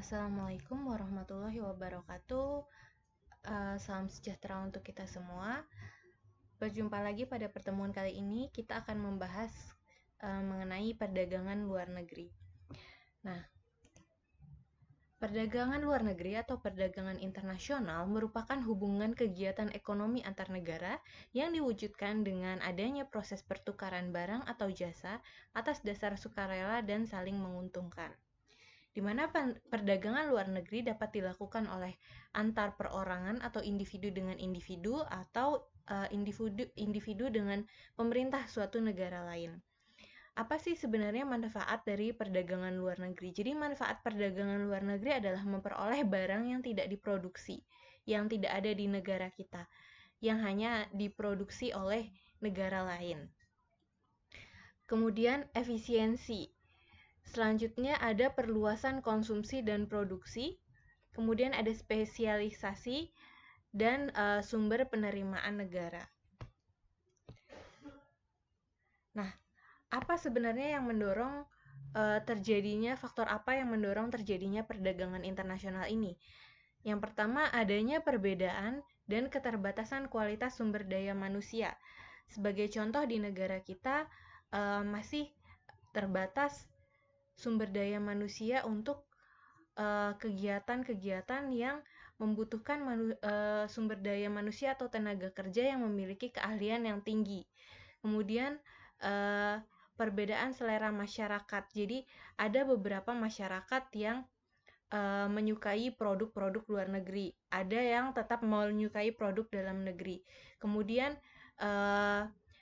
Assalamualaikum warahmatullahi wabarakatuh. Salam sejahtera untuk kita semua. Berjumpa lagi pada pertemuan kali ini, kita akan membahas mengenai perdagangan luar negeri. Nah, perdagangan luar negeri atau perdagangan internasional merupakan hubungan kegiatan ekonomi antar negara yang diwujudkan dengan adanya proses pertukaran barang atau jasa atas dasar sukarela dan saling menguntungkan, di mana perdagangan luar negeri dapat dilakukan oleh antar perorangan atau individu dengan individu atau individu dengan pemerintah suatu negara lain. Apa sih sebenarnya manfaat dari perdagangan luar negeri? Jadi manfaat perdagangan luar negeri adalah memperoleh barang yang tidak diproduksi, yang tidak ada di negara kita, yang hanya diproduksi oleh negara lain. Kemudian efisiensi. Selanjutnya ada perluasan konsumsi dan produksi, kemudian ada spesialisasi dan sumber penerimaan negara. Nah, apa sebenarnya yang mendorong faktor apa yang mendorong terjadinya perdagangan internasional ini? Yang pertama, adanya perbedaan dan keterbatasan kualitas sumber daya manusia. Sebagai contoh, di negara kita masih terbatas sumber daya manusia untuk kegiatan-kegiatan yang membutuhkan sumber daya manusia atau tenaga kerja yang memiliki keahlian yang tinggi. Kemudian perbedaan selera masyarakat. Jadi ada beberapa masyarakat yang menyukai produk-produk luar negeri. Ada yang tetap menyukai produk dalam negeri. Kemudian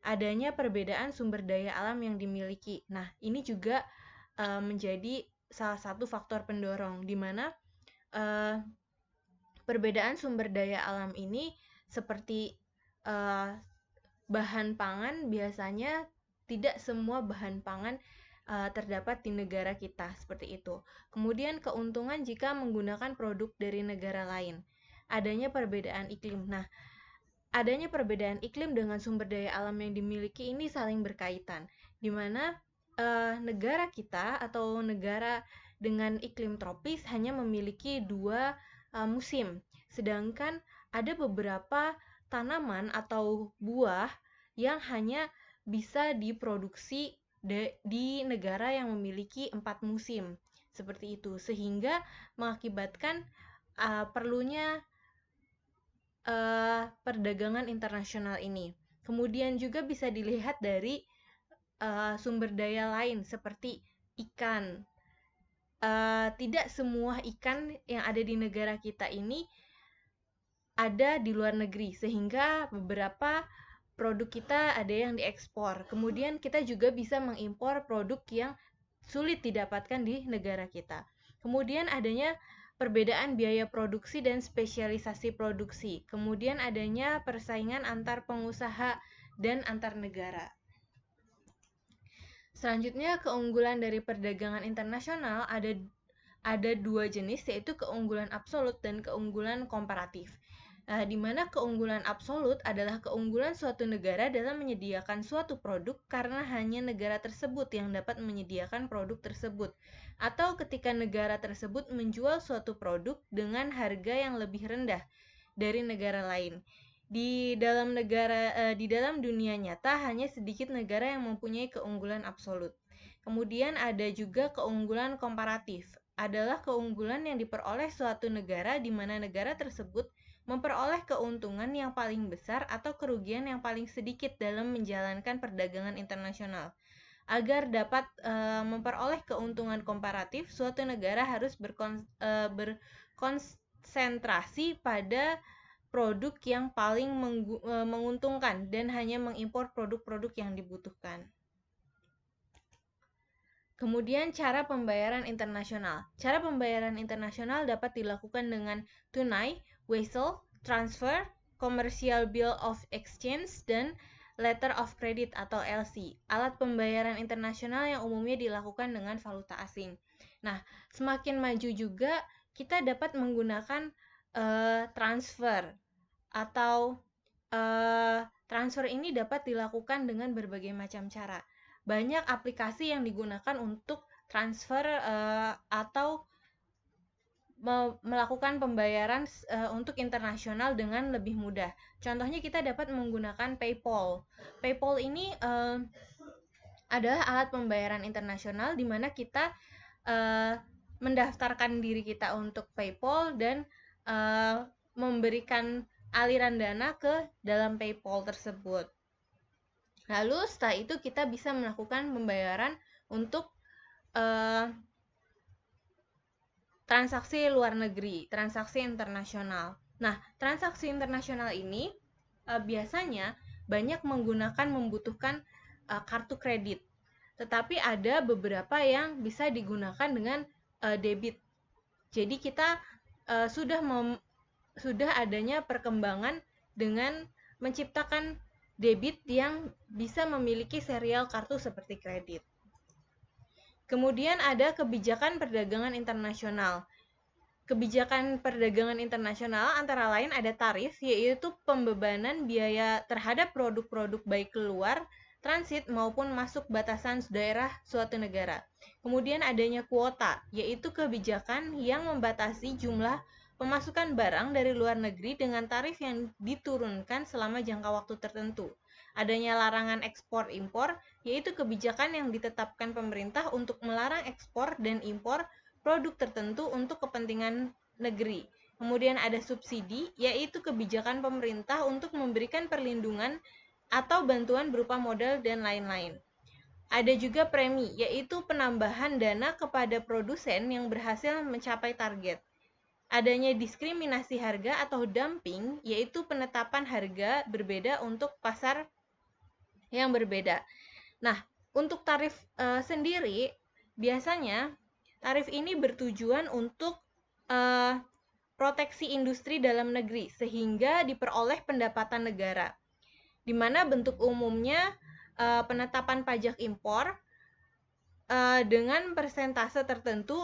adanya perbedaan sumber daya alam yang dimiliki. Nah, ini juga menjadi salah satu faktor pendorong, di mana perbedaan sumber daya alam ini seperti bahan pangan, biasanya tidak semua bahan pangan terdapat di negara kita, seperti itu. Kemudian keuntungan jika menggunakan produk dari negara lain. Adanya perbedaan iklim. Nah, adanya perbedaan iklim dengan sumber daya alam yang dimiliki ini saling berkaitan, di mana negara kita atau negara dengan iklim tropis hanya memiliki 2 musim, sedangkan ada beberapa tanaman atau buah yang hanya bisa diproduksi di negara yang memiliki 4 musim, seperti itu, sehingga mengakibatkan perlunya perdagangan internasional ini. Kemudian juga bisa dilihat dari sumber daya lain seperti ikan. Tidak semua ikan yang ada di negara kita ini ada di luar negeri, sehingga beberapa produk kita ada yang diekspor. Kemudian kita juga bisa mengimpor produk yang sulit didapatkan di negara kita. Kemudian adanya perbedaan biaya produksi dan spesialisasi produksi. Kemudian adanya persaingan antar pengusaha dan antar negara. Selanjutnya, keunggulan dari perdagangan internasional ada 2 jenis, yaitu keunggulan absolut dan keunggulan komparatif. Di mana keunggulan absolut adalah keunggulan suatu negara dalam menyediakan suatu produk karena hanya negara tersebut yang dapat menyediakan produk tersebut, atau ketika negara tersebut menjual suatu produk dengan harga yang lebih rendah dari negara lain. Di dalam dunia nyata hanya sedikit negara yang mempunyai keunggulan absolut. Kemudian ada juga keunggulan komparatif, adalah keunggulan yang diperoleh suatu negara di mana negara tersebut memperoleh keuntungan yang paling besar atau kerugian yang paling sedikit dalam menjalankan perdagangan internasional. Agar dapat memperoleh keuntungan komparatif, suatu negara harus berkonsentrasi pada produk yang paling menguntungkan dan hanya mengimpor produk-produk yang dibutuhkan. Kemudian cara pembayaran internasional. Cara pembayaran internasional dapat dilakukan dengan tunai, wesel, transfer, commercial bill of exchange, dan letter of credit atau LC. Alat pembayaran internasional yang umumnya dilakukan dengan valuta asing. Nah, semakin maju juga kita dapat menggunakan transfer atau transfer ini dapat dilakukan dengan berbagai macam cara. Banyak aplikasi yang digunakan untuk transfer atau melakukan pembayaran untuk internasional dengan lebih mudah. Contohnya kita dapat menggunakan PayPal. PayPal ini adalah alat pembayaran internasional di mana kita mendaftarkan diri kita untuk PayPal dan memberikan aliran dana ke dalam PayPal tersebut. Lalu setelah itu kita bisa melakukan pembayaran untuk transaksi luar negeri, transaksi internasional. Nah, transaksi internasional ini biasanya banyak membutuhkan kartu kredit. Tetapi ada beberapa yang bisa digunakan dengan debit. Jadi kita sudah adanya perkembangan dengan menciptakan debit yang bisa memiliki serial kartu seperti kredit. Kemudian ada kebijakan perdagangan internasional. Kebijakan perdagangan internasional antara lain ada tarif, yaitu pembebanan biaya terhadap produk-produk baik keluar, transit maupun masuk batasan daerah suatu negara. Kemudian adanya kuota, yaitu kebijakan yang membatasi jumlah pemasukan barang dari luar negeri dengan tarif yang diturunkan selama jangka waktu tertentu. Adanya larangan ekspor-impor, yaitu kebijakan yang ditetapkan pemerintah untuk melarang ekspor dan impor produk tertentu untuk kepentingan negeri. Kemudian ada subsidi, yaitu kebijakan pemerintah untuk memberikan perlindungan atau bantuan berupa modal dan lain-lain. Ada juga premi, yaitu penambahan dana kepada produsen yang berhasil mencapai target. Adanya diskriminasi harga atau dumping, yaitu penetapan harga berbeda untuk pasar yang berbeda. Nah, untuk tarif sendiri, biasanya tarif ini bertujuan untuk proteksi industri dalam negeri sehingga diperoleh pendapatan negara, di mana bentuk umumnya penetapan pajak impor dengan persentase tertentu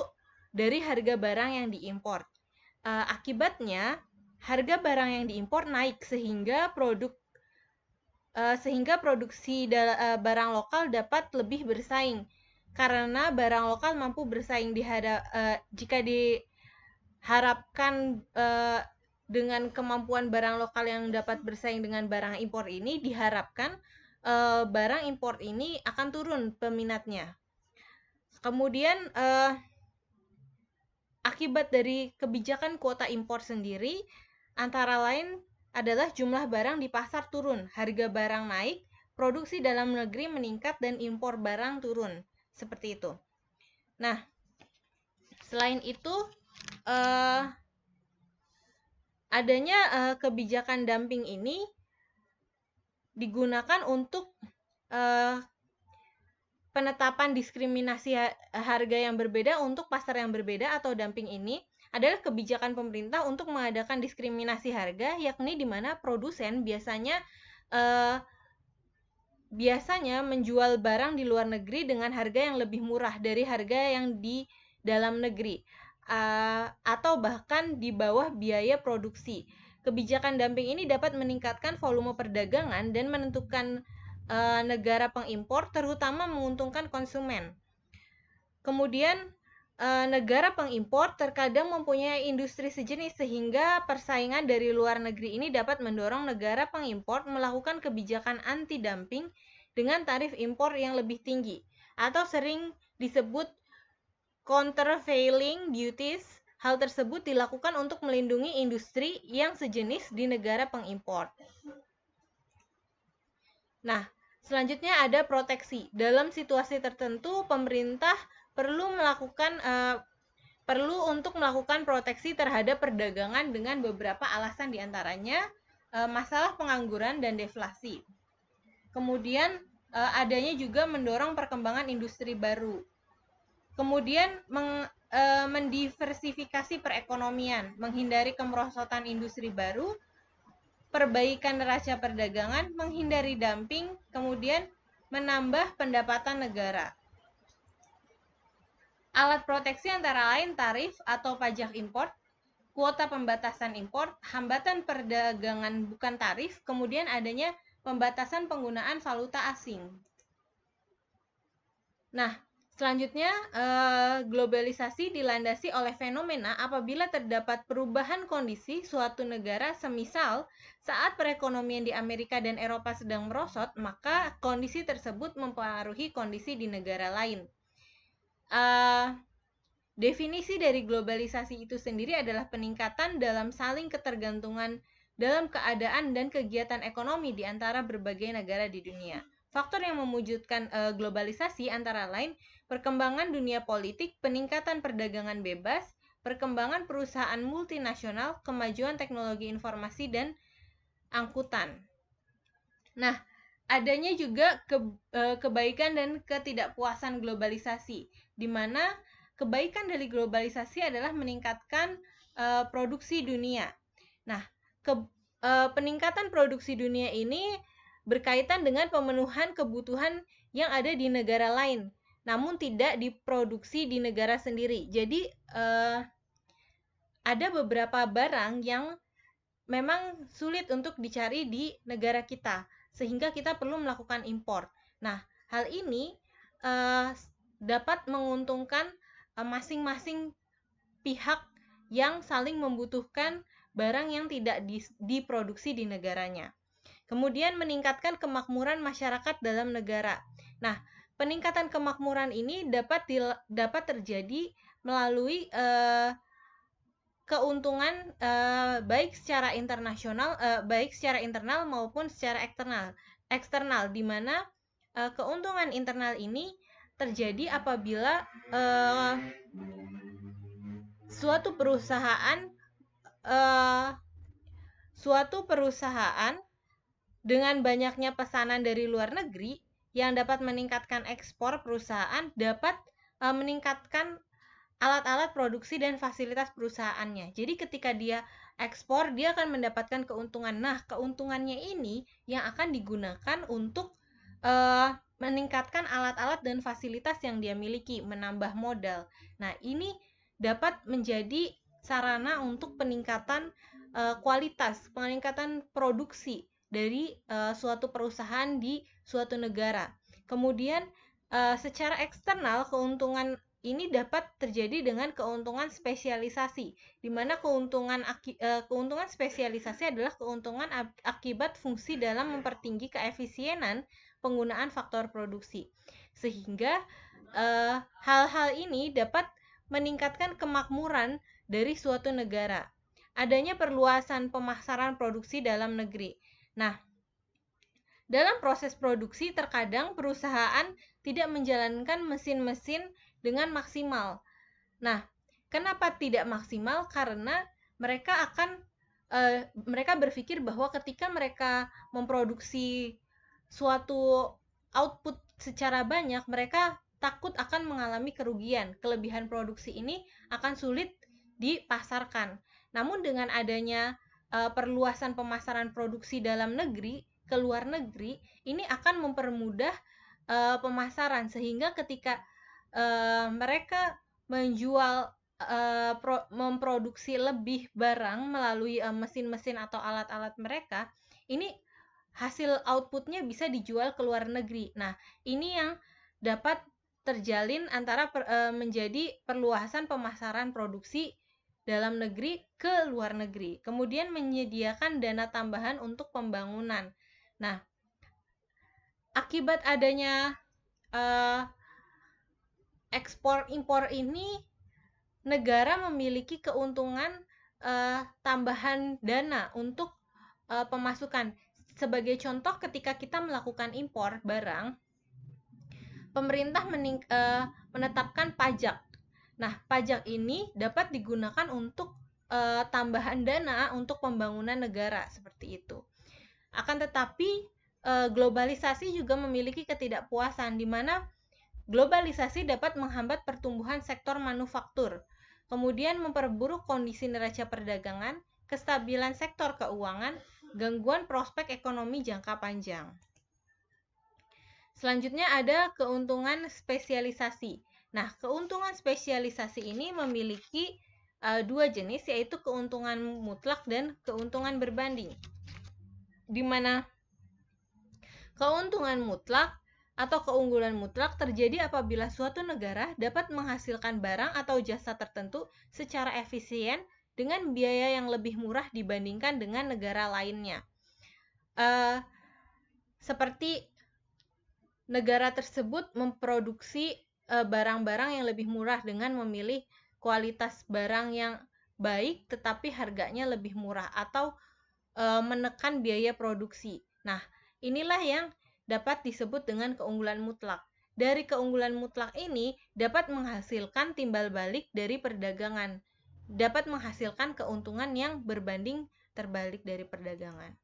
dari harga barang yang diimpor. Akibatnya, harga barang yang diimpor naik sehingga produksi barang lokal dapat lebih bersaing, karena barang lokal mampu bersaing jika diharapkan dengan kemampuan barang lokal yang dapat bersaing dengan barang impor ini, diharapkan barang impor ini akan turun peminatnya. Kemudian akibat dari kebijakan kuota impor sendiri antara lain adalah jumlah barang di pasar turun, harga barang naik, produksi dalam negeri meningkat, dan impor barang turun. Seperti itu. Nah, selain itu, adanya kebijakan dumping ini digunakan untuk penetapan diskriminasi harga yang berbeda untuk pasar yang berbeda atau dumping ini adalah kebijakan pemerintah untuk mengadakan diskriminasi harga, yakni di mana produsen biasanya menjual barang di luar negeri dengan harga yang lebih murah dari harga yang di dalam negeri, atau bahkan di bawah biaya produksi. Kebijakan dumping ini dapat meningkatkan volume perdagangan dan menentukan negara pengimpor, terutama menguntungkan konsumen. Kemudian negara pengimpor terkadang mempunyai industri sejenis sehingga persaingan dari luar negeri ini dapat mendorong negara pengimpor melakukan kebijakan anti-dumping dengan tarif impor yang lebih tinggi atau sering disebut countervailing duties. Hal tersebut dilakukan untuk melindungi industri yang sejenis di negara pengimpor. Nah, selanjutnya ada proteksi. Dalam situasi tertentu, pemerintah perlu untuk melakukan proteksi terhadap perdagangan dengan beberapa alasan, diantaranya masalah pengangguran dan deflasi. Kemudian adanya juga mendorong perkembangan industri baru. Kemudian mendiversifikasi perekonomian, menghindari kemerosotan industri baru, perbaikan neraca perdagangan, menghindari dumping, kemudian menambah pendapatan negara. Alat proteksi antara lain tarif atau pajak impor, kuota pembatasan impor, hambatan perdagangan bukan tarif, kemudian adanya pembatasan penggunaan valuta asing. Nah, Selanjutnya, globalisasi dilandasi oleh fenomena apabila terdapat perubahan kondisi suatu negara, semisal saat perekonomian di Amerika dan Eropa sedang merosot, maka kondisi tersebut mempengaruhi kondisi di negara lain. Definisi dari globalisasi itu sendiri adalah peningkatan dalam saling ketergantungan dalam keadaan dan kegiatan ekonomi di antara berbagai negara di dunia. Faktor yang mewujudkan globalisasi antara lain perkembangan dunia politik, peningkatan perdagangan bebas, perkembangan perusahaan multinasional, kemajuan teknologi informasi dan angkutan. Nah, adanya juga kebaikan dan ketidakpuasan globalisasi, di mana kebaikan dari globalisasi adalah meningkatkan produksi dunia. Nah, peningkatan produksi dunia ini berkaitan dengan pemenuhan kebutuhan yang ada di negara lain, namun tidak diproduksi di negara sendiri. Jadi, ada beberapa barang yang memang sulit untuk dicari di negara kita, sehingga kita perlu melakukan impor. Nah, hal ini dapat menguntungkan masing-masing pihak yang saling membutuhkan barang yang tidak diproduksi di negaranya. Kemudian meningkatkan kemakmuran masyarakat dalam negara. Nah, peningkatan kemakmuran ini dapat terjadi melalui keuntungan baik secara internal maupun secara eksternal, di mana keuntungan internal ini terjadi apabila suatu perusahaan dengan banyaknya pesanan dari luar negeri yang dapat meningkatkan ekspor perusahaan, dapat meningkatkan alat-alat produksi dan fasilitas perusahaannya. Jadi ketika dia ekspor, dia akan mendapatkan keuntungan. Nah, keuntungannya ini yang akan digunakan untuk meningkatkan alat-alat dan fasilitas yang dia miliki, menambah modal. Nah, ini dapat menjadi sarana untuk peningkatan kualitas, peningkatan produksi dari suatu perusahaan di suatu negara. Kemudian secara eksternal, keuntungan ini dapat terjadi dengan keuntungan spesialisasi, di mana keuntungan spesialisasi adalah keuntungan akibat fungsi dalam mempertinggi keefisienan penggunaan faktor produksi, sehingga hal-hal ini dapat meningkatkan kemakmuran dari suatu negara. Adanya perluasan pemasaran produksi dalam negeri. Nah, dalam proses produksi terkadang perusahaan tidak menjalankan mesin-mesin dengan maksimal. Nah, kenapa tidak maksimal? Karena mereka berpikir bahwa ketika mereka memproduksi suatu output secara banyak, mereka takut akan mengalami kerugian. Kelebihan produksi ini akan sulit dipasarkan. Namun dengan adanya perluasan pemasaran produksi dalam negeri ke luar negeri, ini akan mempermudah pemasaran, sehingga ketika mereka menjual memproduksi lebih barang melalui mesin-mesin atau alat-alat mereka, ini hasil outputnya bisa dijual ke luar negeri. Nah, ini yang dapat terjalin antara menjadi perluasan pemasaran produksi dalam negeri ke luar negeri. Kemudian menyediakan dana tambahan untuk pembangunan. Nah, akibat adanya ekspor impor ini, negara memiliki keuntungan tambahan dana untuk pemasukan. Sebagai contoh, ketika kita melakukan impor barang, pemerintah menetapkan pajak. Nah, pajak ini dapat digunakan untuk tambahan dana untuk pembangunan negara, seperti itu. Akan tetapi, globalisasi juga memiliki ketidakpuasan, di mana globalisasi dapat menghambat pertumbuhan sektor manufaktur, kemudian memperburuk kondisi neraca perdagangan, kestabilan sektor keuangan, gangguan prospek ekonomi jangka panjang. Selanjutnya ada keuntungan spesialisasi. Nah, keuntungan spesialisasi ini memiliki dua jenis, yaitu keuntungan mutlak dan keuntungan berbanding. Di mana keuntungan mutlak atau keunggulan mutlak terjadi apabila suatu negara dapat menghasilkan barang atau jasa tertentu secara efisien dengan biaya yang lebih murah dibandingkan dengan negara lainnya. Seperti negara tersebut memproduksi barang-barang yang lebih murah dengan memilih kualitas barang yang baik tetapi harganya lebih murah, atau menekan biaya produksi. Nah, inilah yang dapat disebut dengan keunggulan mutlak. Dari keunggulan mutlak ini dapat menghasilkan timbal balik dari perdagangan, dapat menghasilkan keuntungan yang berbanding terbalik dari perdagangan.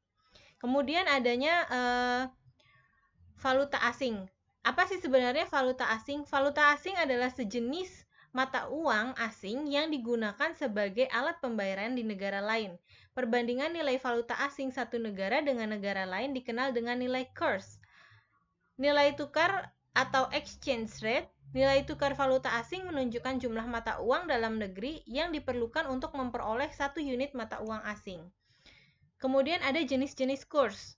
Kemudian adanya valuta asing. Apa sih sebenarnya valuta asing? Valuta asing adalah sejenis mata uang asing yang digunakan sebagai alat pembayaran di negara lain. Perbandingan nilai valuta asing satu negara dengan negara lain dikenal dengan nilai kurs. Nilai tukar atau exchange rate, nilai tukar valuta asing menunjukkan jumlah mata uang dalam negeri yang diperlukan untuk memperoleh satu unit mata uang asing. Kemudian ada jenis-jenis kurs.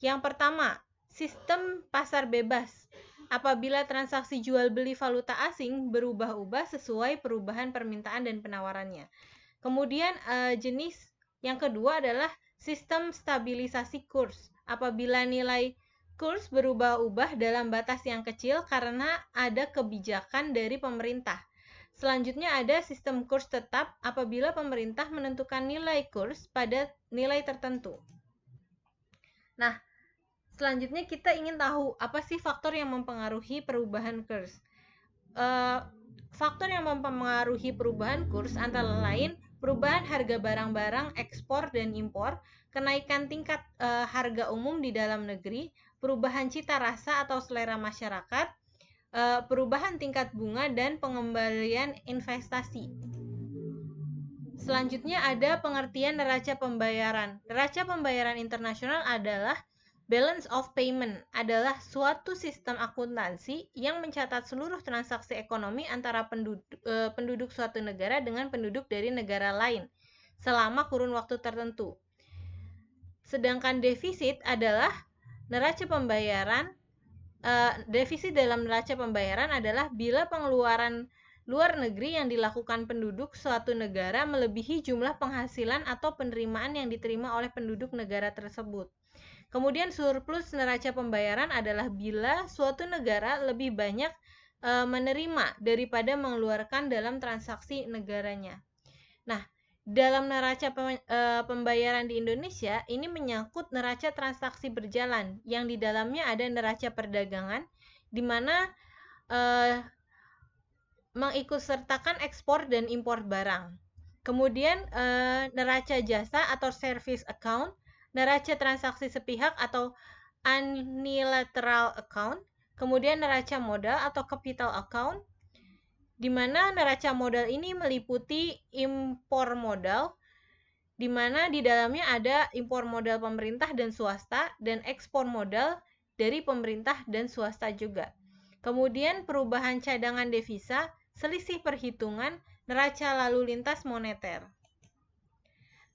Yang pertama, sistem pasar bebas. Apabila transaksi jual beli valuta asing berubah-ubah sesuai perubahan permintaan dan penawarannya. Kemudian jenis yang kedua adalah sistem stabilisasi kurs. Apabila nilai kurs berubah-ubah dalam batas yang kecil karena ada kebijakan dari pemerintah. Selanjutnya ada sistem kurs tetap apabila pemerintah menentukan nilai kurs pada nilai tertentu. Nah, selanjutnya kita ingin tahu apa sih faktor yang mempengaruhi perubahan kurs. Faktor yang mempengaruhi perubahan kurs antara lain perubahan harga barang-barang ekspor dan impor, kenaikan tingkat harga umum di dalam negeri, perubahan cita rasa atau selera masyarakat, perubahan tingkat bunga, dan pengembalian investasi. Selanjutnya ada pengertian neraca pembayaran. Neraca pembayaran internasional adalah balance of payment, adalah suatu sistem akuntansi yang mencatat seluruh transaksi ekonomi antara penduduk suatu negara dengan penduduk dari negara lain selama kurun waktu tertentu. Sedangkan defisit adalah neraca pembayaran. Defisit dalam neraca pembayaran adalah bila pengeluaran luar negeri yang dilakukan penduduk suatu negara melebihi jumlah penghasilan atau penerimaan yang diterima oleh penduduk negara tersebut. Kemudian surplus neraca pembayaran adalah bila suatu negara lebih banyak menerima daripada mengeluarkan dalam transaksi negaranya. Nah, dalam neraca pembayaran di Indonesia ini menyangkut neraca transaksi berjalan yang di dalamnya ada neraca perdagangan di mana mengikutsertakan ekspor dan impor barang. Kemudian neraca jasa atau service account, neraca transaksi sepihak atau unilateral account, kemudian neraca modal atau capital account, di mana neraca modal ini meliputi impor modal, di mana di dalamnya ada impor modal pemerintah dan swasta, dan ekspor modal dari pemerintah dan swasta juga. Kemudian perubahan cadangan devisa, selisih perhitungan, neraca lalu lintas moneter.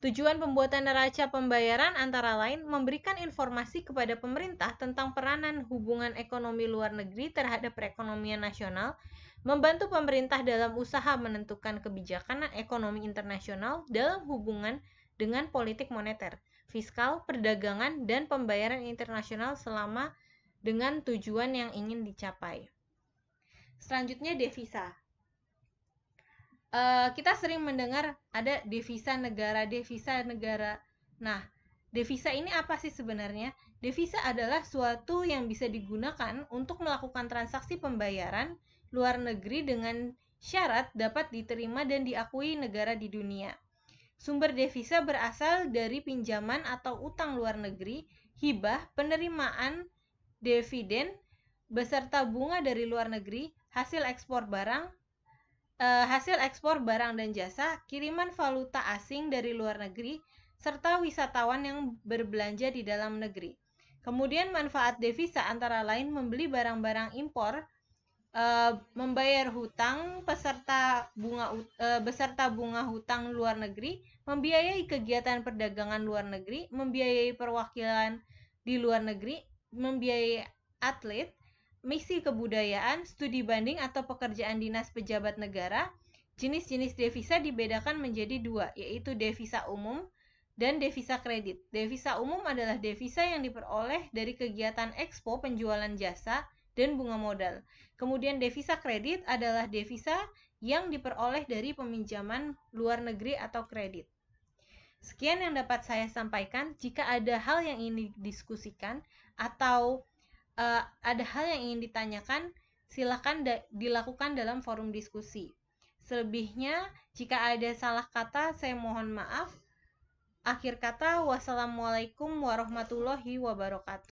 Tujuan pembuatan neraca pembayaran antara lain memberikan informasi kepada pemerintah tentang peranan hubungan ekonomi luar negeri terhadap perekonomian nasional, membantu pemerintah dalam usaha menentukan kebijakan ekonomi internasional dalam hubungan dengan politik moneter, fiskal, perdagangan, dan pembayaran internasional selama dengan tujuan yang ingin dicapai. Selanjutnya devisa. Kita sering mendengar ada devisa negara. Nah, devisa ini apa sih sebenarnya? Devisa adalah suatu yang bisa digunakan untuk melakukan transaksi pembayaran luar negeri dengan syarat dapat diterima dan diakui negara di dunia. Sumber devisa berasal dari pinjaman atau utang luar negeri, hibah, penerimaan dividen, beserta bunga dari luar negeri, hasil ekspor barang dan jasa, kiriman valuta asing dari luar negeri, serta wisatawan yang berbelanja di dalam negeri. Kemudian manfaat devisa antara lain membeli barang-barang impor, membayar hutang beserta bunga hutang luar negeri, membiayai kegiatan perdagangan luar negeri, membiayai perwakilan di luar negeri, membiayai atlet, misi kebudayaan, studi banding atau pekerjaan dinas pejabat negara, jenis-jenis devisa dibedakan menjadi dua, yaitu devisa umum dan devisa kredit. Devisa umum adalah devisa yang diperoleh dari kegiatan ekspo, penjualan jasa, dan bunga modal. Kemudian devisa kredit adalah devisa yang diperoleh dari peminjaman luar negeri atau kredit. Sekian yang dapat saya sampaikan. Jika ada hal yang ingin didiskusikan atau ada hal yang ingin ditanyakan, silakan dilakukan dalam forum diskusi. Selebihnya, jika ada salah kata, saya mohon maaf. Akhir kata, wassalamualaikum warahmatullahi wabarakatuh.